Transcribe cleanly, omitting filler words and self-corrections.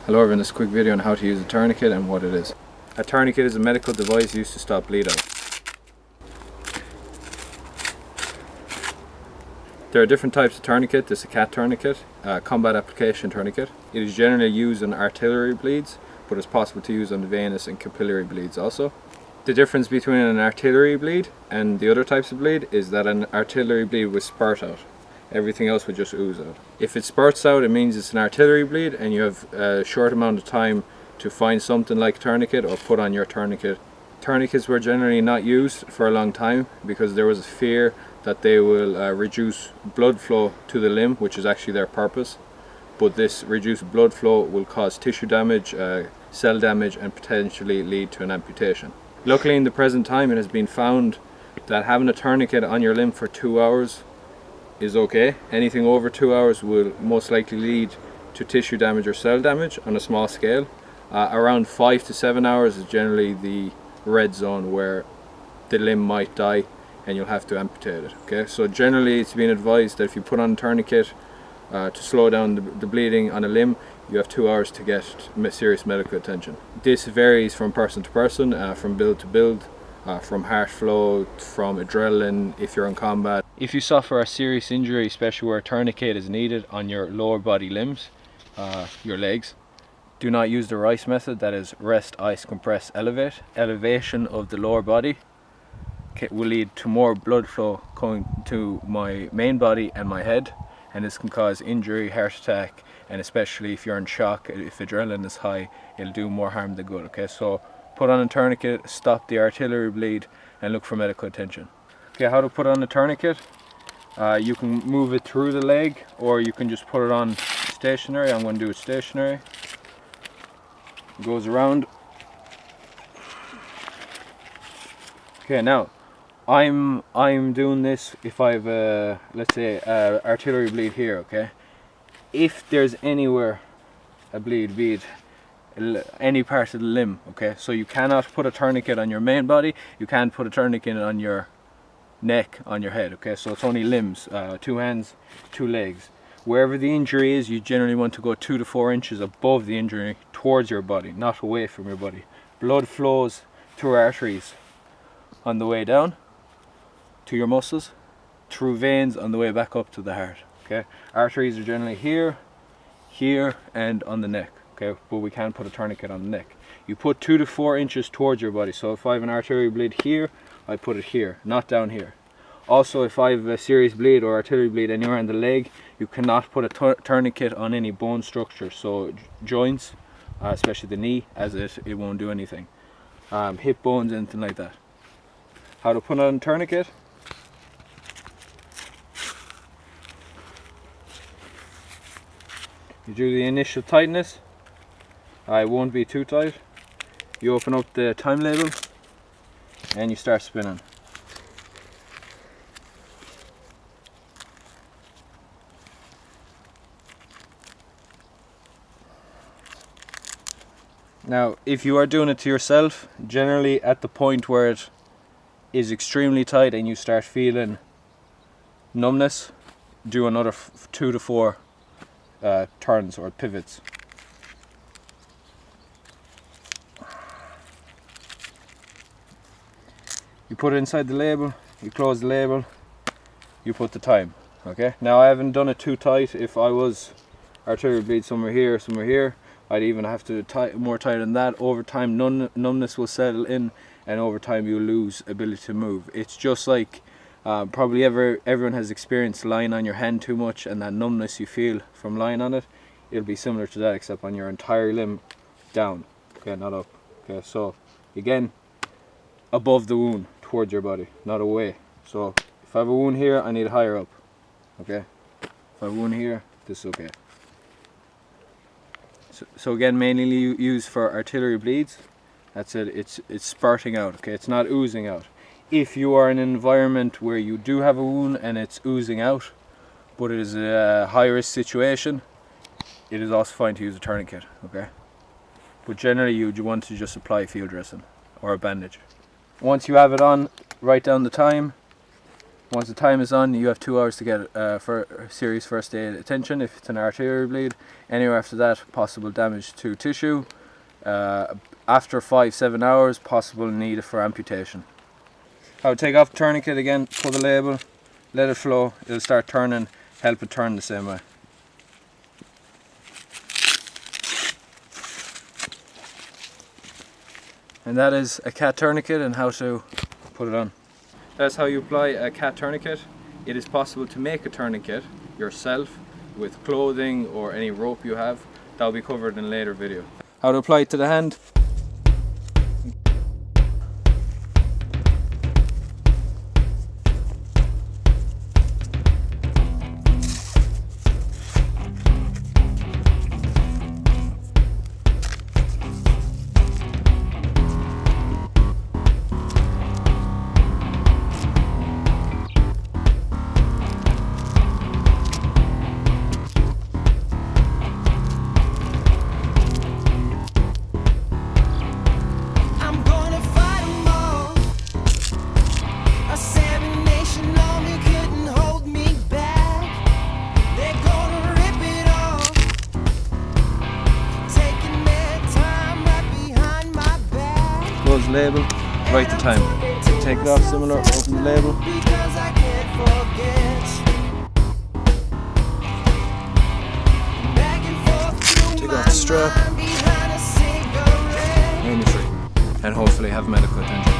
Hello everyone, this is a quick video on how to use a tourniquet and what it is. A tourniquet is a medical device used to stop bleed out. There are different types of tourniquet. This is a cat tourniquet, a combat application tourniquet. It is generally used on artillery bleeds, but it's possible to use on the venous and capillary bleeds also. The difference between an artillery bleed and the other types of bleed is that an artillery bleed will spurt out. Everything else would just ooze out. If it spurts out, it means it's an artillery bleed and you have a short amount of time to find something like tourniquet or put on your tourniquet. Tourniquets were generally not used for a long time because there was a fear that they will reduce blood flow to the limb, which is actually their purpose. But this reduced blood flow will cause tissue damage, cell damage, and potentially lead to an amputation. Luckily, in the present time, it has been found that having a tourniquet on your limb for 2 hours is okay. Anything over 2 hours will most likely lead to tissue damage or cell damage on a small scale. Around 5 to 7 hours is generally the red zone where the limb might die and you'll have to amputate it. Okay, so generally it's been advised that if you put on a tourniquet to slow down the bleeding on a limb, you have 2 hours to get serious medical attention. This varies from person to person, from build to build, from heart flow, from adrenaline, if you're in combat. If you suffer a serious injury, especially where a tourniquet is needed on your lower body limbs, your legs, do not use the Rice method, that is rest, ice, compress, elevate. Elevation of the lower body will lead to more blood flow going to my main body and my head, and this can cause injury, heart attack, and especially if you're in shock, if adrenaline is high, it'll do more harm than good. Okay, so put on a tourniquet, stop the artillery bleed, and look for medical attention. Okay, how to put on a tourniquet? You can move it through the leg, or you can just put it on stationary. I'm going to do it stationary. It goes around. Okay, now I'm doing this if I've let's say artillery bleed here. Okay, if there's anywhere a bleed, be it any part of the limb, okay, so you cannot put a tourniquet on your main body, you can't put a tourniquet on your neck, on your head. Okay, so it's only limbs, 2 hands, 2 legs. Wherever the injury is, you generally want to go 2 to 4 inches above the injury towards your body, not away from your body. Blood flows through arteries on the way down to your muscles, through veins on the way back up to the heart. Okay, arteries are generally here, here, and on the neck. Okay, but we can't put a tourniquet on the neck. You put 2 to 4 inches towards your body. So if I have an artillery bleed here, I put it here, not down here. Also, if I have a serious bleed or artillery bleed anywhere on the leg, you cannot put a tourniquet on any bone structure, so joints, especially the knee, as it won't do anything. Hip bones, anything like that. How to put on a tourniquet? You do the initial tightness. It won't be too tight. You open up the time label and you start spinning. Now, if you are doing it to yourself, generally at the point where it is extremely tight and you start feeling numbness, do another 2 to 4 turns or pivots. You put it inside the label, you close the label, you put the time. Okay, now I haven't done it too tight. If I was artillery bleed somewhere here, I'd even have to more tight than that. Over time, numbness will settle in, and over time you lose ability to move. It's just like probably everyone has experienced lying on your hand too much, and that numbness you feel from lying on it, it'll be similar to that, except on your entire limb down. Okay, not up. Okay, so again, above the wound, towards your body, not away. So if I have a wound here, I need it higher up. Okay, if I have a wound here, this is okay. So again, mainly used for artillery bleeds. That's it. It's spurting out. Okay, it's not oozing out. If you are in an environment where you do have a wound and it's oozing out, but it is a high risk situation, it is also fine to use a tourniquet. Okay, but generally you want to just apply field dressing or a bandage. Once you have it on, write down the time, Once the time is on, you have 2 hours to get for serious first aid attention if it's an arterial bleed. Anywhere after that, possible damage to tissue. After 5-7 hours, possible need for amputation. I would take off the tourniquet again, pull the label, let it flow, it'll start turning, help it turn the same way. And that is a cat tourniquet and how to put it on. That's how you apply a cat tourniquet. It is possible to make a tourniquet yourself with clothing or any rope you have. That will be covered in a later video. How to apply it to the hand. Close the label, write the time. Take it off similar, open the label. Take off the strap. And hopefully have medical attention.